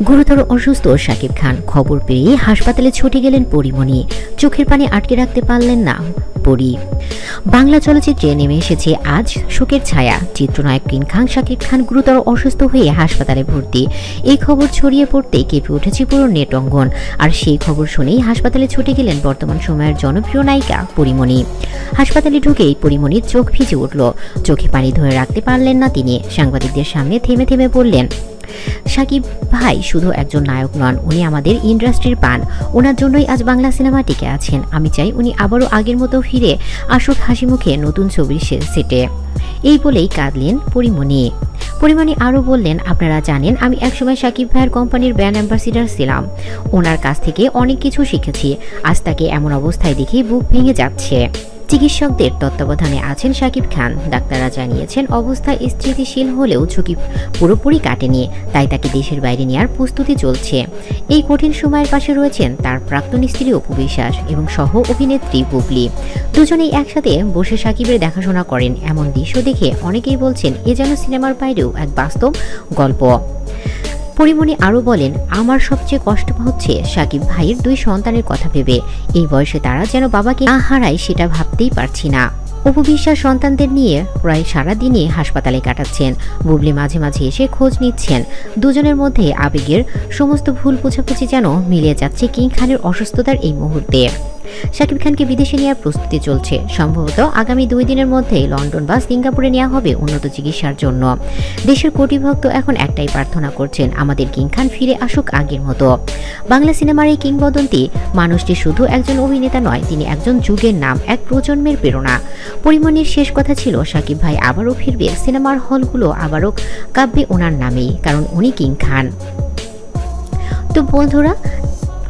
গুরুতর অসুস্থ শাকিব খান। খবর পেয়ে হাসপাতালে ছুটে গেলেন পরীমণি। চোখের পানি আটকে রাখতে পারলেন না পরী। বাংলা চলচ্চিত্রে নেমে এসেছে আজ শোকের ছায়া। চিত্রনায়ক কিং খান শাকিব খান গুরুতর অসুস্থ হয়ে হাসপাতালে ভর্তি। এই খবর ছড়িয়ে পড়তে কেঁপে উঠেছে পুরো নেট অঙ্গন। আর সেই খবর শুনেই হাসপাতালে ছুটে গেলেন বর্তমান সময়ের জনপ্রিয় নায়িকা পরীমণি। হাসপাতালে ঢুকেই পরীমণির চোখ ভিজে উঠল। চোখে পানি ধরে রাখতে পারলেন না তিনি। সাংবাদিকদের সামনে থেমে থেমে বললেন, শাকিব ভাই শুধু একজন নায়ক নন, উনি আমাদের ইন্ডাস্ট্রির প্রাণ। ওনার জন্যই আজ বাংলা সিনেমা টিকে আছেন। আমি চাই উনি আবারও আগের মতো ফিরে আসুক হাসি মুখে নতুন ছবির সেটে। এই বলেই কাঁদলেন পরীমণি। পরীমণি আরও বললেন, আপনারা জানেন আমি একসময় শাকিব ভাইয়ের কোম্পানির ব্র্যান্ড অ্যাম্বাসিডার ছিলাম। ওনার কাছ থেকে অনেক কিছু শিখেছি। আজ তাকে এমন অবস্থায় দেখে বুক ভেঙে যাচ্ছে। চিকিৎসকদের তত্ত্বাবধানে আছেন শাকিব খান। ডাক্তাররা জানিয়েছেন অবস্থা স্থিতিশীল হলেও ঝুঁকি পুরোপুরি কাটেনি, তাই তাকে দেশের বাইরে নেওয়ার প্রস্তুতি চলছে। এই কঠিন সময়ের পাশে রয়েছেন তার প্রাক্তন স্ত্রী অপু বিশ্বাস এবং সহ অভিনেত্রী বুবলি। দুজনেই একসাথে বসে শাকিবের দেখাশোনা করেন। এমন দৃশ্য দেখে অনেকেই বলছেন এ যেন সিনেমার বাইরেও এক বাস্তব গল্প। পরীমণি আরও বলেন, আমার সবচেয়ে কষ্ট হচ্ছে শাকিব ভাইয়ের 2 সন্তানের কথা ভেবে। এই বয়সে তারা যেন বাবাকে না হারায় সেটা ভাবতেই পারছি না। অপু বিশ্বাস সন্তানদের নিয়ে প্রায় সারাদিনই হাসপাতালে কাটাচ্ছেন। বুবলি মাঝে মাঝে এসে খোঁজ নিচ্ছেন। দুজনের মধ্যে আবেগের সমস্ত ভুল বোঝাবুঝি যেন মিলিয়ে যাচ্ছে কিং খানের অসুস্থতার এই মুহূর্তে। শাকিব খানকে বিদেশে নেওয়ার প্রস্তুতি চলছে। সম্ভবত আগামী 2 দিনের মধ্যে লন্ডন বা সিঙ্গাপুরে নেওয়া হবে উন্নত চিকিৎসার জন্য। দেশের কোটি ভক্ত এখন একটাই প্রার্থনা করছেন, আমাদের কিং খান ফিরে আসুক আগের মতো। বাংলা সিনেমার এই কিংবদন্তি মানুষটি শুধু একজন অভিনেতা নয়, তিনি একজন যুগের নাম, এক প্রজন্মের প্রেরণা। পরীমণির শেষ কথা ছিল, শাকিব ভাই আবারও ফিরবে, সিনেমার হলগুলো আবারও কাঁপবে ওনার নামেই, কারণ উনি কিং খান। তো বন্ধুরা,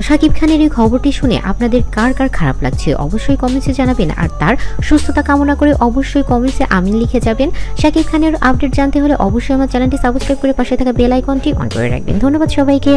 শাকিব খানের এই খবরটি শুনে আপনাদের কার কার খারাপ লাগছে অবশ্যই কমেন্টসে জানাবেন। আর তার সুস্থতা কামনা করে অবশ্যই কমেন্টসে আমিন লিখে যাবেন। শাকিব খানের আপডেট জানতে হলে অবশ্যই আমার চ্যানেলটি সাবস্ক্রাইব করে পাশে থাকা বেল আইকনটি অন করে রাখবেন। ধন্যবাদ সবাইকে।